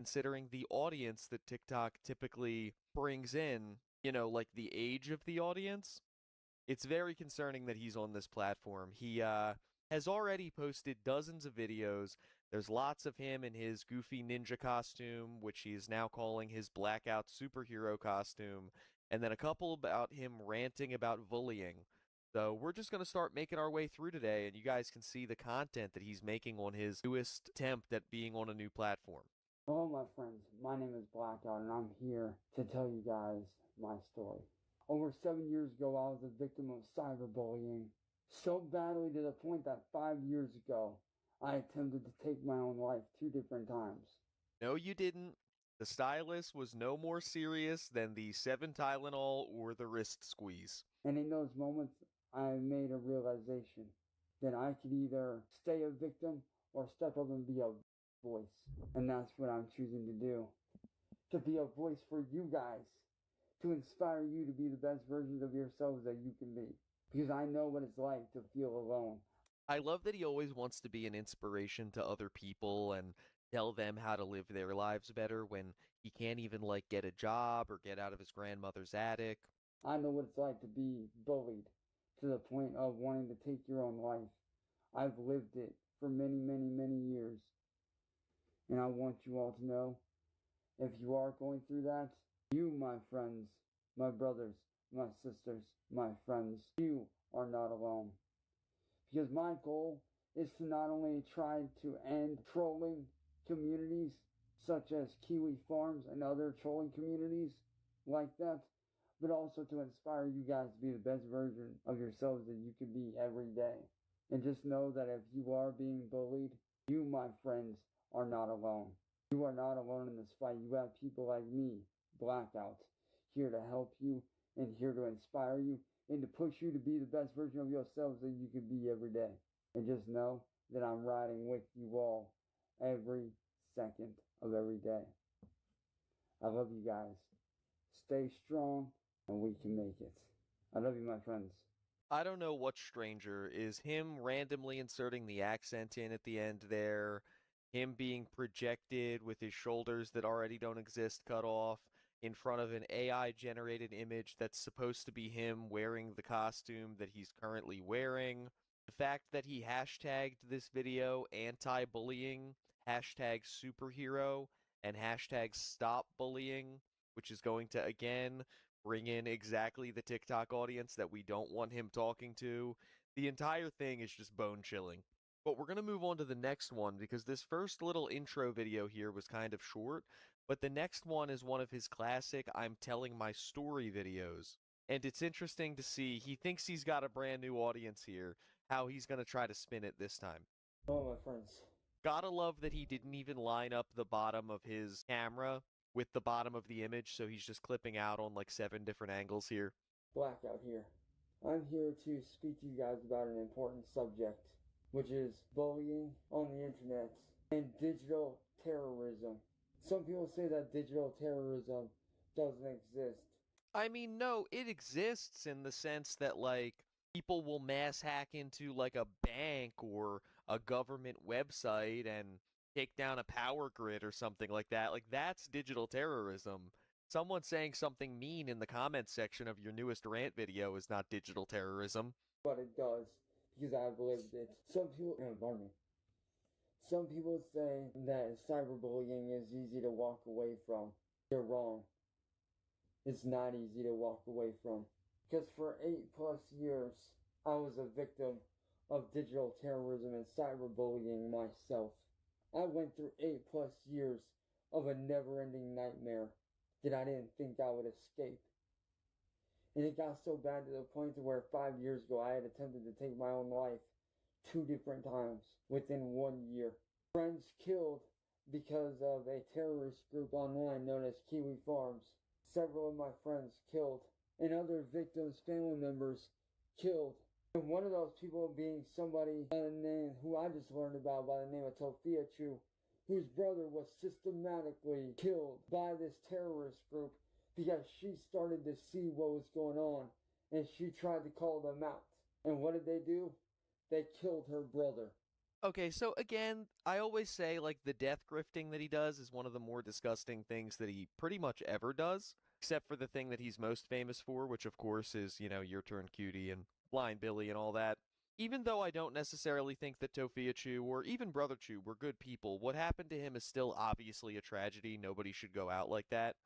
considering the audience that TikTok typically brings in, like the age of the audience. It's very concerning that he's on this platform. He has already posted dozens of videos. There's lots of him in his goofy ninja costume, which he is now calling his blackout superhero costume, and then a couple about him ranting about bullying. So we're just going to start making our way through today, and you guys can see the content that he's making on his newest attempt at being on a new platform. Hello, my friends. My name is Blackout, and I'm here to tell you guys my story. Over 7 years ago, I was a victim of cyberbullying so badly to the point that 5 years ago, I attempted to take my own life 2 different times. No, you didn't. The stylus was no more serious than the 7 Tylenol or the wrist squeeze. And in those moments, I made a realization that I could either stay a victim or step up and be a voice. And that's what I'm choosing to do. To be a voice for you guys. To inspire you to be the best versions of yourselves that you can be. Because I know what it's like to feel alone. I love that he always wants to be an inspiration to other people and tell them how to live their lives better when he can't even get a job or get out of his grandmother's attic. I know what it's like to be bullied to the point of wanting to take your own life. I've lived it for many, many, many years. And I want you all to know, if you are going through that, you, my friends, my brothers, my sisters, my friends, you are not alone. Because my goal is to not only try to end trolling communities such as Kiwi Farms and other trolling communities like that, but also to inspire you guys to be the best version of yourselves that you can be every day. And just know that if you are being bullied, you, my friends, are not alone. You are not alone in this fight. You have people like me, Blackout, here to help you and here to inspire you and to push you to be the best version of yourselves that you can be every day. And just know that I'm riding with you all every second of every day. I love you guys. Stay strong and we can make it. I love you, my friends. I don't know what's stranger, is him randomly inserting the accent in at the end there, him being projected with his shoulders that already don't exist cut off in front of an AI-generated image that's supposed to be him wearing the costume that he's currently wearing. The fact that he hashtagged this video anti-bullying, hashtag superhero, and hashtag stop bullying, which is going to, again, bring in exactly the TikTok audience that we don't want him talking to. The entire thing is just bone-chilling. But we're going to move on to the next one because this first little intro video here was kind of short, but the next one is one of his classic I'm telling my story videos. And it's interesting to see, he thinks he's got a brand new audience here, how he's going to try to spin it this time. Oh, my friends. Gotta love that he didn't even line up the bottom of his camera with the bottom of the image, so he's just clipping out on 7 different angles here. Blackout here. I'm here to speak to you guys about an important subject, which is bullying on the internet and digital terrorism. Some people say that digital terrorism doesn't exist. I mean, no, it exists in the sense that, people will mass hack into, a bank or a government website and take down a power grid or something like that. That's digital terrorism. Someone saying something mean in the comments section of your newest rant video is not digital terrorism. But it does, because I've lived it. Some people say that cyberbullying is easy to walk away from. They're wrong. It's not easy to walk away from. Because for 8+ years, I was a victim of digital terrorism and cyberbullying myself. I went through 8+ years of a never-ending nightmare that I didn't think I would escape. And it got so bad to the point to where 5 years ago I had attempted to take my own life 2 different times within 1 year. Friends killed because of a terrorist group online known as Kiwi Farms. Several of my friends killed, and other victims' family members killed. And one of those people being somebody by the name, who I just learned about by the name of Tofia Chu, whose brother was systematically killed by this terrorist group because she started to see what was going on and she tried to call them out. And what did they do? They killed her brother. Okay, so again, I always say, like, the death grifting that he does is one of the more disgusting things that he pretty much ever does, except for the thing that he's most famous for, which of course is, Your Turn Cutie and Blind Billy and all that. Even though I don't necessarily think that Tofia Chu or even Brother Chu were good people, what happened to him is still obviously a tragedy. Nobody should go out like that.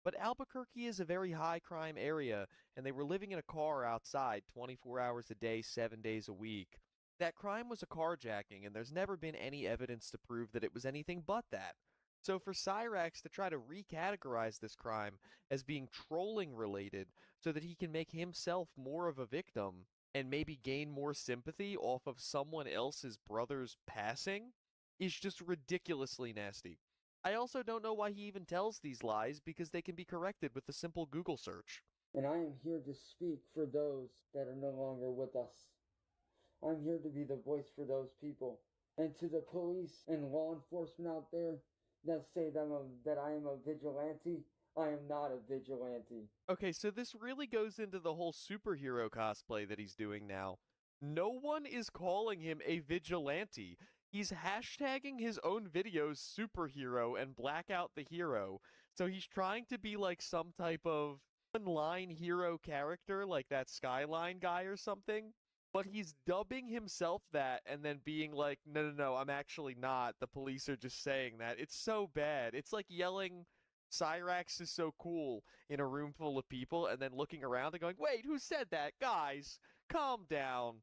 But Albuquerque is a very high crime area, and they were living in a car outside 24 hours a day, 7 days a week. That crime was a carjacking, and there's never been any evidence to prove that it was anything but that. So for Cyrax to try to recategorize this crime as being trolling related so that he can make himself more of a victim and maybe gain more sympathy off of someone else's brother's passing is just ridiculously nasty. I also don't know why he even tells these lies because they can be corrected with a simple Google search. And I am here to speak for those that are no longer with us. I'm here to be the voice for those people. And to the police and law enforcement out there that say that I am a vigilante, I am not a vigilante. Okay, so this really goes into the whole superhero cosplay that he's doing now. No one is calling him a vigilante. He's hashtagging his own videos superhero and black out the hero. So he's trying to be like some type of one-line hero character, like that Skyline guy or something. But he's dubbing himself that and then being like, no, no, no, I'm actually not. The police are just saying that. It's so bad. It's like yelling, Cyrax is so cool in a room full of people and then looking around and going, wait, who said that? Guys, calm down.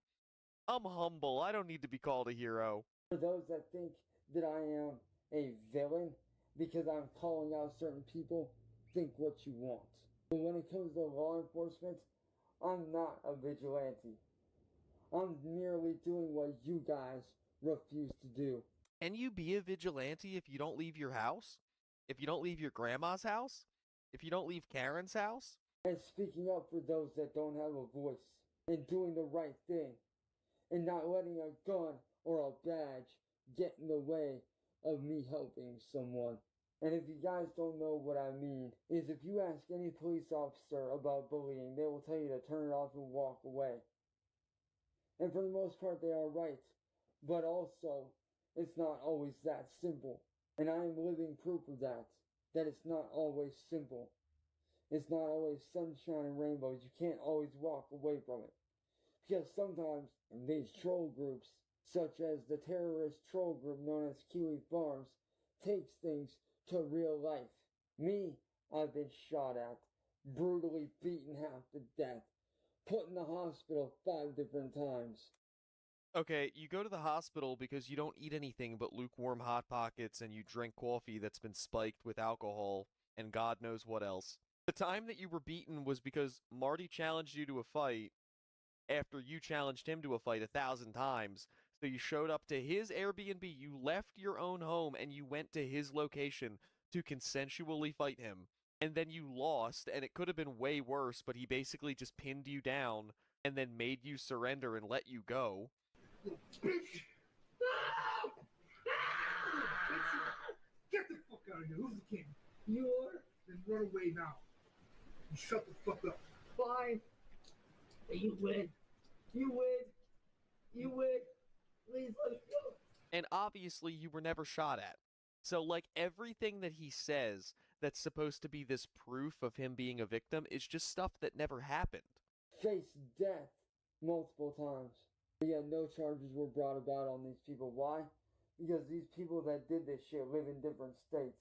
I'm humble. I don't need to be called a hero. For those that think that I am a villain because I'm calling out certain people, think what you want. But when it comes to law enforcement, I'm not a vigilante. I'm merely doing what you guys refuse to do. Can you be a vigilante if you don't leave your house? If you don't leave your grandma's house? If you don't leave Karen's house? And speaking up for those that don't have a voice, and doing the right thing, and not letting a gun or a badge get in the way of me helping someone. And if you guys don't know what I mean, is if you ask any police officer about bullying, they will tell you to turn it off and walk away. And for the most part, they are right. But also, it's not always that simple. And I am living proof of that it's not always simple. It's not always sunshine and rainbows. You can't always walk away from it. Because sometimes these troll groups, such as the terrorist troll group known as Kiwi Farms, takes things to real life. Me, I've been shot at, brutally beaten half to death, put in the hospital 5 different times. Okay, you go to the hospital because you don't eat anything but lukewarm Hot Pockets and you drink coffee that's been spiked with alcohol and God knows what else. The time that you were beaten was because Marty challenged you to a fight after you challenged him to a fight 1,000 times. So you showed up to his Airbnb, you left your own home, and you went to his location to consensually fight him. And then you lost, and it could have been way worse, but he basically just pinned you down and then made you surrender and let you go. Bitch! Get the fuck out of here. Who's the king? You are? Then run away now. And shut the fuck up. Fine. You win. You win. You win. Please let me go. And obviously, you were never shot at. So, like, everything that he says that's supposed to be this proof of him being a victim is just stuff that never happened. Faced death multiple times. Yet no charges were brought about on these people. Why? Because these people that did this shit live in different states.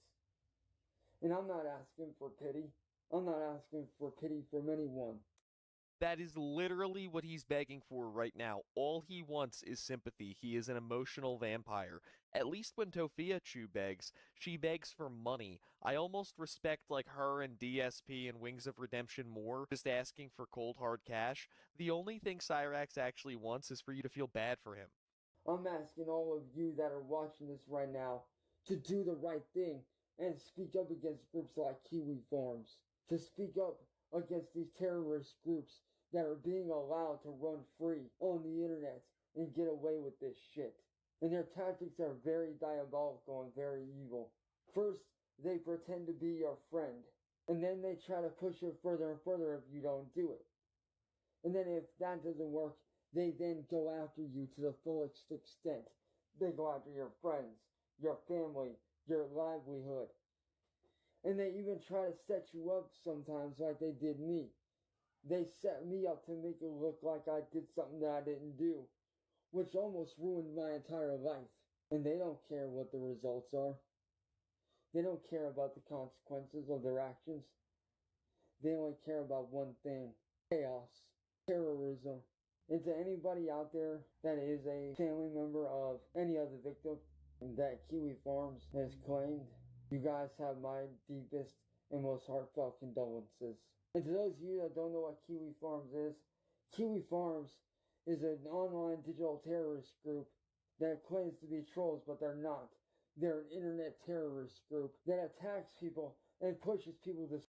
And I'm not asking for pity. I'm not asking for pity from anyone. That is literally what he's begging for right now. All he wants is sympathy. He is an emotional vampire. At least when Tofia Chu begs, she begs for money. I almost respect like her and DSP and Wings of Redemption more, just asking for cold hard cash. The only thing Cyrax actually wants is for you to feel bad for him. I'm asking all of you that are watching this right now to do the right thing and speak up against groups like Kiwi Farms. To speak up against these terrorist groups that are being allowed to run free on the internet and get away with this shit. And their tactics are very diabolical and very evil. First, they pretend to be your friend, and then they try to push it further and further if you don't do it. And then if that doesn't work, they then go after you to the fullest extent. They go after your friends, your family, your livelihood. And they even try to set you up sometimes like they did me. They set me up to make it look like I did something that I didn't do, which almost ruined my entire life. And they don't care what the results are. They don't care about the consequences of their actions. They only care about one thing: chaos, terrorism. And to anybody out there that is a family member of any other victim that Kiwi Farms has claimed, you guys have my deepest and most heartfelt condolences. And to those of you that don't know what Kiwi Farms is an online digital terrorist group that claims to be trolls, but they're not. They're an internet terrorist group that attacks people and pushes people to...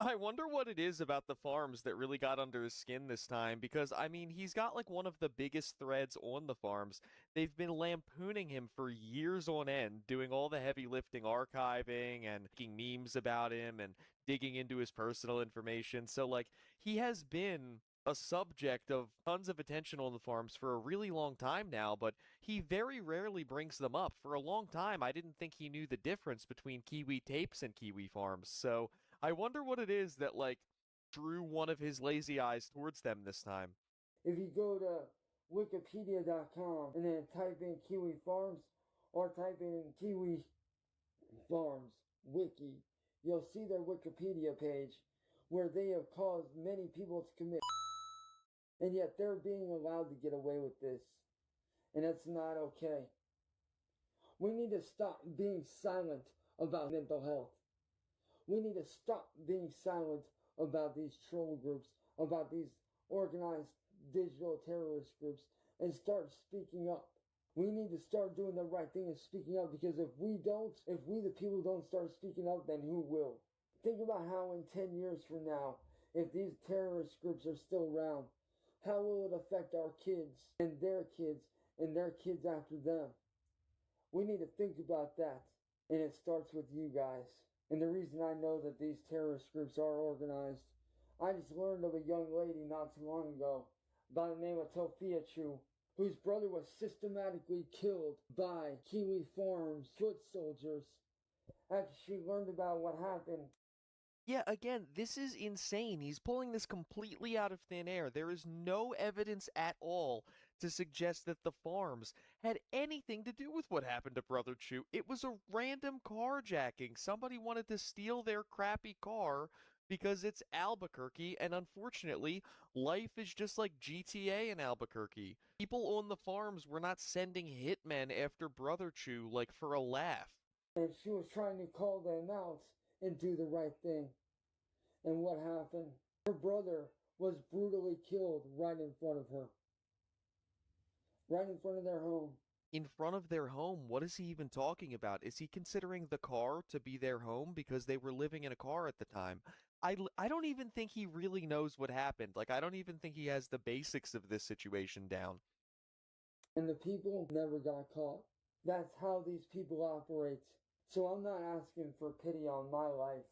I wonder what it is about the farms that really got under his skin this time, because, I mean, he's got like one of the biggest threads on the farms. They've been lampooning him for years on end, doing all the heavy lifting, archiving and making memes about him and digging into his personal information. So, like, he has been a subject of tons of attention on the farms for a really long time now, but he very rarely brings them up. For a long time, I didn't think he knew the difference between Kiwi Tapes and Kiwi Farms, so I wonder what it is that, like, drew one of his lazy eyes towards them this time. If you go to wikipedia.com and then type in Kiwi Farms or type in Kiwi Farms Wiki, you'll see their Wikipedia page where they have caused many people to commit, and yet they're being allowed to get away with this. And that's not okay. We need to stop being silent about mental health. We need to stop being silent about these troll groups, about these organized digital terrorist groups, and start speaking up. We need to start doing the right thing and speaking up, because if we the people don't start speaking up, then who will? Think about how in 10 years from now, if these terrorist groups are still around, how will it affect our kids and their kids after them? We need to think about that, and it starts with you guys. And the reason I know that these terrorist groups are organized, I just learned of a young lady not too long ago by the name of Tofia Chu, whose brother was systematically killed by Kiwi Farms foot soldiers after she learned about what happened. Yeah, again, this is insane. He's pulling this completely out of thin air. There is no evidence at all to suggest that the farms had anything to do with what happened to Brother Chu. It was a random carjacking. Somebody wanted to steal their crappy car because it's Albuquerque, and unfortunately, life is just like GTA in Albuquerque. People on the farms were not sending hitmen after Brother Chu, like, for a laugh. And she was trying to call them out and do the right thing. And what happened? Her brother was brutally killed right in front of her. Right in front of their home. In front of their home? What is he even talking about? Is he considering the car to be their home because they were living in a car at the time? I don't even think he really knows what happened. Like, I don't even think he has the basics of this situation down. And the people never got caught. That's how these people operate. So I'm not asking for pity on my life,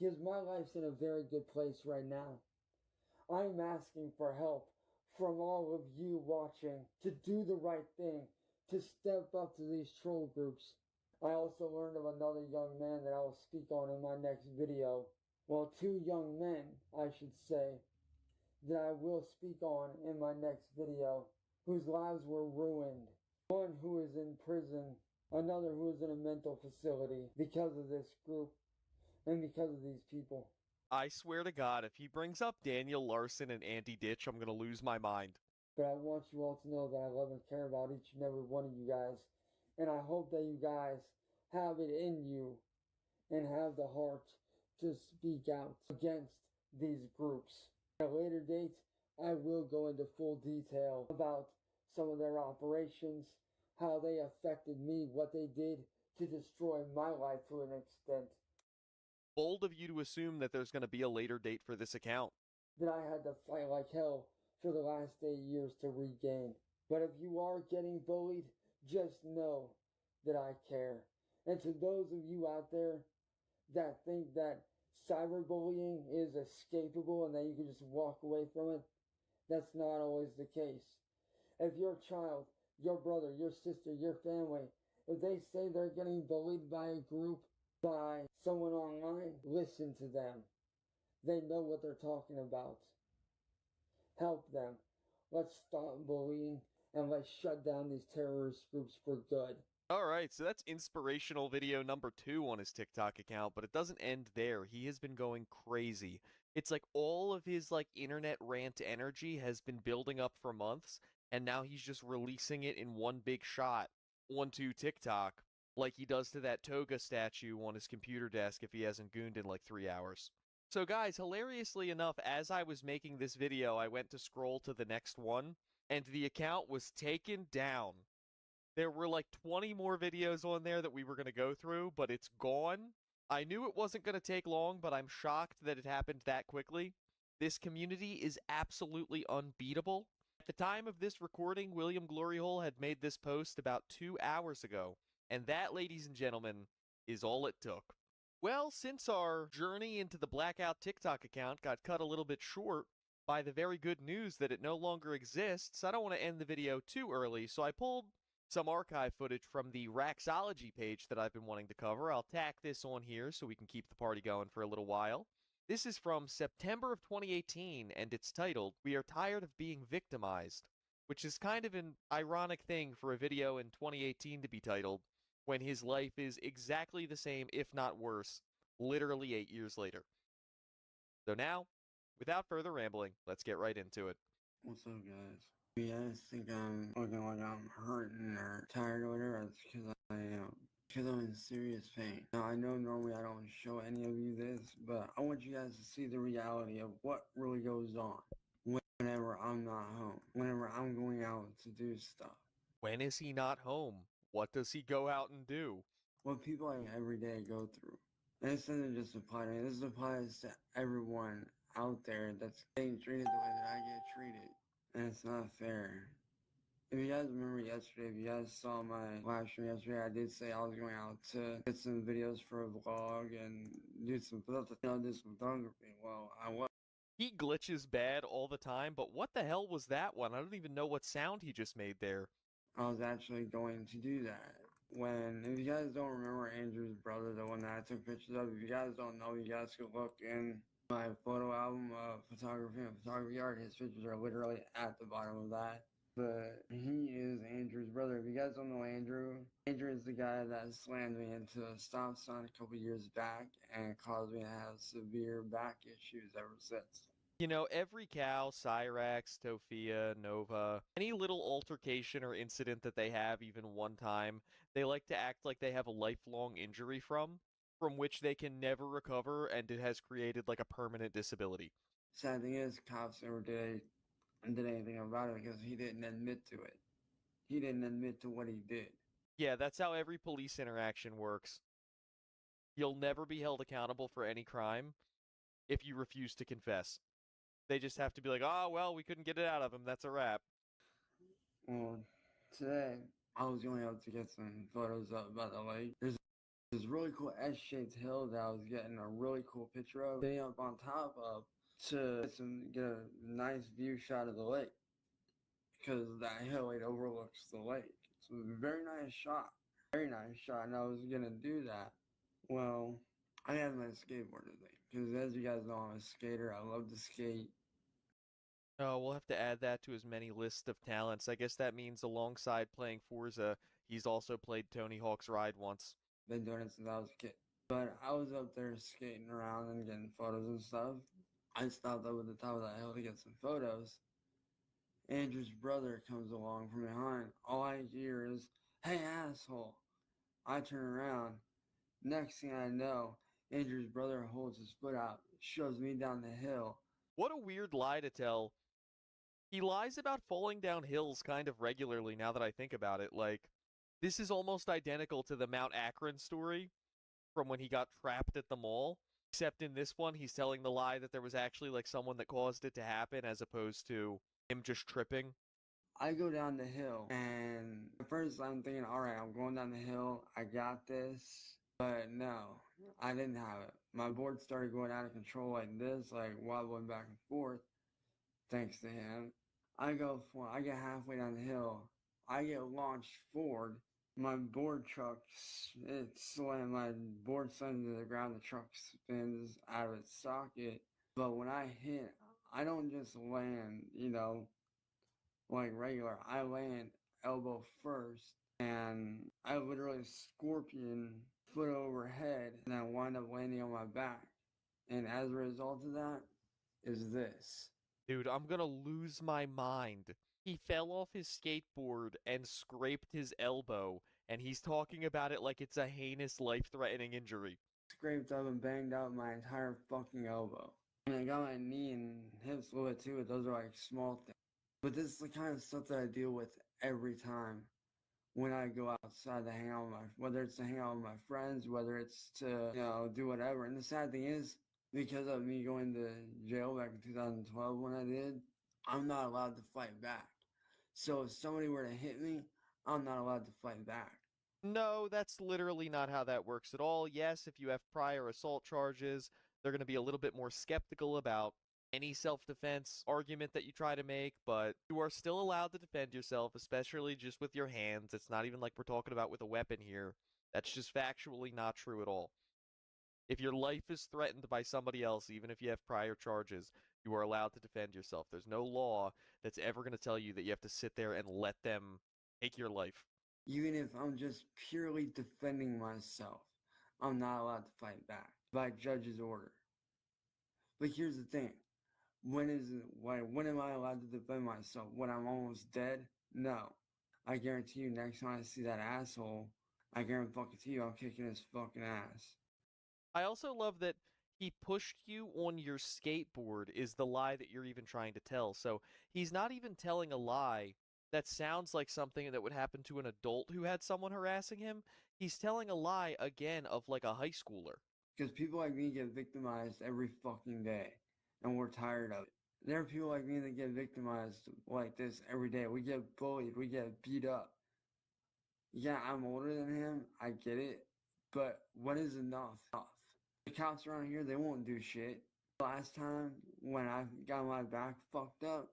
because my life's in a very good place right now. I'm asking for help from all of you watching to do the right thing, to step up to these troll groups. I also learned of another young man that I will speak on in my next video. Well, two young men, I should say, that I will speak on in my next video, whose lives were ruined. One who is in prison, another who is in a mental facility because of this group and because of these people. I swear to God, if he brings up Daniel Larson and Andy Ditch, I'm gonna lose my mind. But I want you all to know that I love and care about each and every one of you guys. And I hope that you guys have it in you and have the heart to speak out against these groups. At a later date, I will go into full detail about some of their operations, how they affected me, what they did to destroy my life to an extent. Bold of you to assume that there's going to be a later date for this account. That I had to fight like hell for the last 8 years to regain. But if you are getting bullied, just know that I care. And to those of you out there that think that cyberbullying is escapable and that you can just walk away from it, that's not always the case. If your child your brother, your sister, your family, if they say they're getting bullied by a group, by someone online, listen to them. They know what they're talking about. Help them. Let's stop bullying and let's shut down these terrorist groups for good. Alright, so that's inspirational video number 2 on his TikTok account, but it doesn't end there. He has been going crazy. It's like all of his internet rant energy has been building up for months, and now he's just releasing it in one big shot onto TikTok, like he does to that toga statue on his computer desk if he hasn't gooned in like 3 hours. So guys, hilariously enough, as I was making this video, I went to scroll to the next one, and the account was taken down. There were like 20 more videos on there that we were going to go through, but it's gone. I knew it wasn't going to take long, but I'm shocked that it happened that quickly. This community is absolutely unbeatable. At the time of this recording, William Gloryhole had made this post about 2 hours ago, and that, ladies and gentlemen, is all it took. Well, since our journey into the Blackout TikTok account got cut a little bit short by the very good news that it no longer exists, I don't want to end the video too early, so I pulled some archive footage from the Raxology page that I've been wanting to cover. I'll tack this on here so we can keep the party going for a little while. This is from September of 2018, and it's titled, "We Are Tired of Being Victimized," which is kind of an ironic thing for a video in 2018 to be titled, when his life is exactly the same, if not worse, literally 8 years later. So now, without further rambling, let's get right into it. What's up, guys? You guys think I'm looking like I'm hurting or tired or whatever? It's because I am. Because I'm in serious pain. Now, I know normally I don't show any of you this, but I want you guys to see the reality of what really goes on whenever I'm not home, whenever I'm going out to do stuff. When is he not home? What does he go out and do? What people like every day go through. And this doesn't just apply to me. This applies to everyone out there that's getting treated the way that I get treated. And it's not fair. If you guys remember yesterday, if you guys saw my live stream yesterday, I did say I was going out to get some videos for a vlog and do some photography. Well, I was. He glitches bad all the time, but what the hell was that one? I don't even know what sound he just made there. I was actually going to do that. If you guys don't remember Andrew's brother, the one that I took pictures of, if you guys don't know, you guys could look in my photo album of photography and photography art. His pictures are literally at the bottom of that. But he is Andrew's brother. If you guys don't know Andrew is the guy that slammed me into a stop sign a couple years back and caused me to have severe back issues ever since. You know, every cow, Cyrax, Tofia, Nova, any little altercation or incident that they have even one time, they like to act like they have a lifelong injury from which they can never recover, and it has created like a permanent disability. Sad thing is, cops never did anything about it because he didn't admit to it. He didn't admit to what he did. Yeah, that's how every police interaction works. You'll never be held accountable for any crime if you refuse to confess. They just have to be like, oh, well, we couldn't get it out of him. That's a wrap. Well, today, I was going out to get some photos up by the lake. There's this really cool S-shaped hill that I was getting a really cool picture of, being up on top of to get a nice view shot of the lake. Because that hill, it overlooks the lake. It's a very nice shot. Very nice shot, and I was going to do that. Well, I had my skateboard today. Because as you guys know, I'm a skater. I love to skate. Oh, we'll have to add that to his many list of talents. I guess that means alongside playing Forza, he's also played Tony Hawk's Ride once. Been doing it since I was a kid. But I was up there skating around and getting photos and stuff. I stopped up at the top of that hill to get some photos. Andrew's brother comes along from behind. All I hear is, "Hey, asshole." I turn around. Next thing I know, Andrew's brother holds his foot out, shoves me down the hill. What a weird lie to tell. He lies about falling down hills kind of regularly now that I think about it. Like, this is almost identical to the Mount Akron story from when he got trapped at the mall. Except in this one, he's telling the lie that there was actually like someone that caused it to happen as opposed to him just tripping. I go down the hill, and at first I'm thinking, alright, I'm going down the hill, I got this. But no, I didn't have it. My board started going out of control like this, like wobbling back and forth, thanks to him. I get halfway down the hill. I get launched forward. My board truck, my board slams to the ground, the truck spins out of its socket. But when I hit, I don't just land, like regular. I land elbow first, and I literally scorpion foot over head, and I wind up landing on my back. And as a result of that, is this. Dude, I'm gonna lose my mind. He fell off his skateboard and scraped his elbow, and he's talking about it like it's a heinous, life-threatening injury. Scraped up and banged out my entire fucking elbow. And I got my knee and hips a little bit too, but those are like small things. But this is the kind of stuff that I deal with every time when I go outside to hang out with whether it's to hang out with my friends, whether it's to, do whatever. And the sad thing is, because of me going to jail back in 2012 when I did, I'm not allowed to fight back. So if somebody were to hit me, I'm not allowed to fight back. No, that's literally not how that works at all. Yes, if you have prior assault charges, they're going to be a little bit more skeptical about any self-defense argument that you try to make, but you are still allowed to defend yourself, especially just with your hands. It's not even like we're talking about with a weapon here. That's just factually not true at all. If your life is threatened by somebody else, even if you have prior charges, you are allowed to defend yourself. There's no law that's ever going to tell you that you have to sit there and let them take your life. Even if I'm just purely defending myself, I'm not allowed to fight back by judge's order. But here's the thing. When am I allowed to defend myself? When I'm almost dead? No. I guarantee you next time I see that asshole, I guarantee you I'm kicking his fucking ass. I also love that he pushed you on your skateboard is the lie that you're even trying to tell. So he's not even telling a lie that sounds like something that would happen to an adult who had someone harassing him. He's telling a lie, again, of like a high schooler. Because people like me get victimized every fucking day, and we're tired of it. There are people like me that get victimized like this every day. We get bullied, we get beat up. Yeah, I'm older than him, I get it, but what is enough? The cops around here, they won't do shit. Last time, when I got my back fucked up,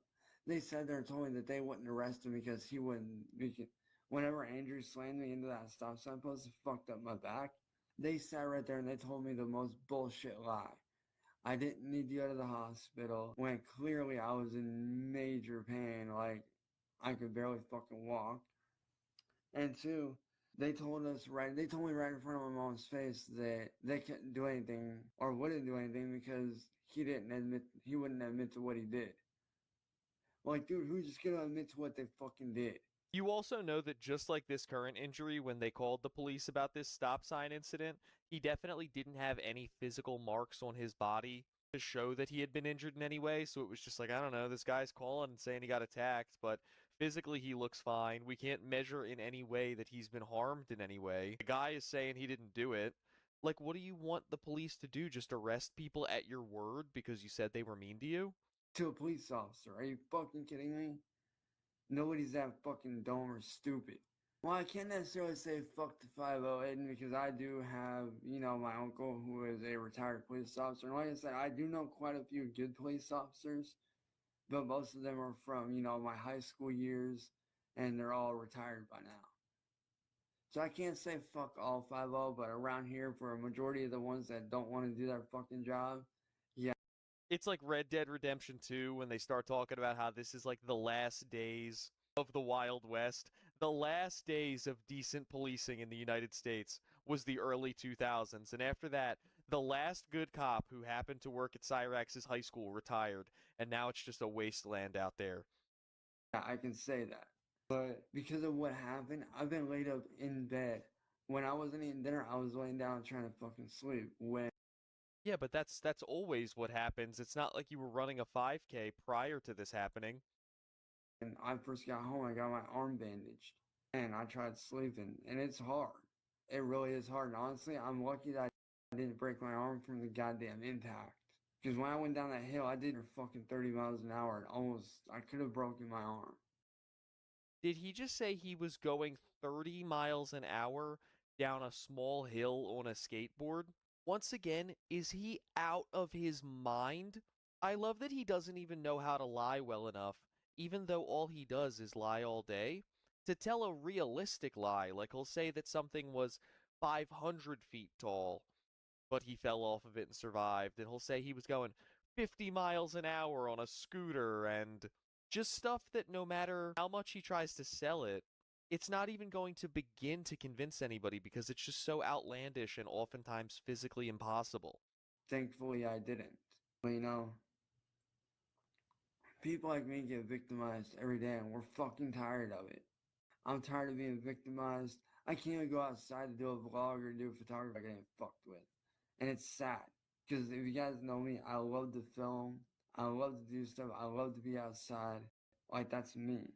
they said they told me that they wouldn't arrest him because he wouldn't, whenever Andrew slammed me into that stop sign post and fucked up my back, they sat right there and they told me the most bullshit lie. I didn't need to go to the hospital when clearly I was in major pain, like I could barely fucking walk. And two, they told me right in front of my mom's face that they couldn't do anything or wouldn't do anything because he wouldn't admit to what he did. Like, dude, who's just gonna admit to what they fucking did? You also know that just like this current injury, when they called the police about this stop sign incident, he definitely didn't have any physical marks on his body to show that he had been injured in any way. So it was just like, I don't know, this guy's calling and saying he got attacked, but physically he looks fine. We can't measure in any way that he's been harmed in any way. The guy is saying he didn't do it. Like, what do you want the police to do? Just arrest people at your word because you said they were mean to you? To a police officer, are you fucking kidding me? Nobody's that fucking dumb or stupid. Well, I can't necessarily say fuck the 508 because I do have, my uncle who is a retired police officer. And like I said, I do know quite a few good police officers, but most of them are from, my high school years, and they're all retired by now. So I can't say fuck all 5-0, but around here, for a majority of the ones that don't want to do their fucking job, yeah. It's like Red Dead Redemption 2 when they start talking about how this is like the last days of the Wild West. The last days of decent policing in the United States was the early 2000s. And after that, the last good cop who happened to work at Cyrax's high school retired. And now it's just a wasteland out there. Yeah, I can say that. But because of what happened, I've been laid up in bed. When I wasn't eating dinner, I was laying down trying to fucking sleep. Yeah, but that's always what happens. It's not like you were running a 5K prior to this happening. When I first got home, I got my arm bandaged. And I tried sleeping, and it's hard. It really is hard. And honestly, I'm lucky that I didn't break my arm from the goddamn impact. Because when I went down that hill, I did fucking 30 miles an hour. I could have broken my arm. Did he just say he was going 30 miles an hour down a small hill on a skateboard? Once again, is he out of his mind? I love that he doesn't even know how to lie well enough, even though all he does is lie all day, to tell a realistic lie. Like, he'll say that something was 500 feet tall, but he fell off of it and survived. And he'll say he was going 50 miles an hour on a scooter, and just stuff that no matter how much he tries to sell it, it's not even going to begin to convince anybody because it's just so outlandish and oftentimes physically impossible. Thankfully, I didn't. But, you know, people like me get victimized every day, and we're fucking tired of it. I'm tired of being victimized. I can't even go outside to do a vlog or do photography. I get fucked with. And it's sad. Because if you guys know me, I love to film. I love to do stuff. I love to be outside. Like, that's me.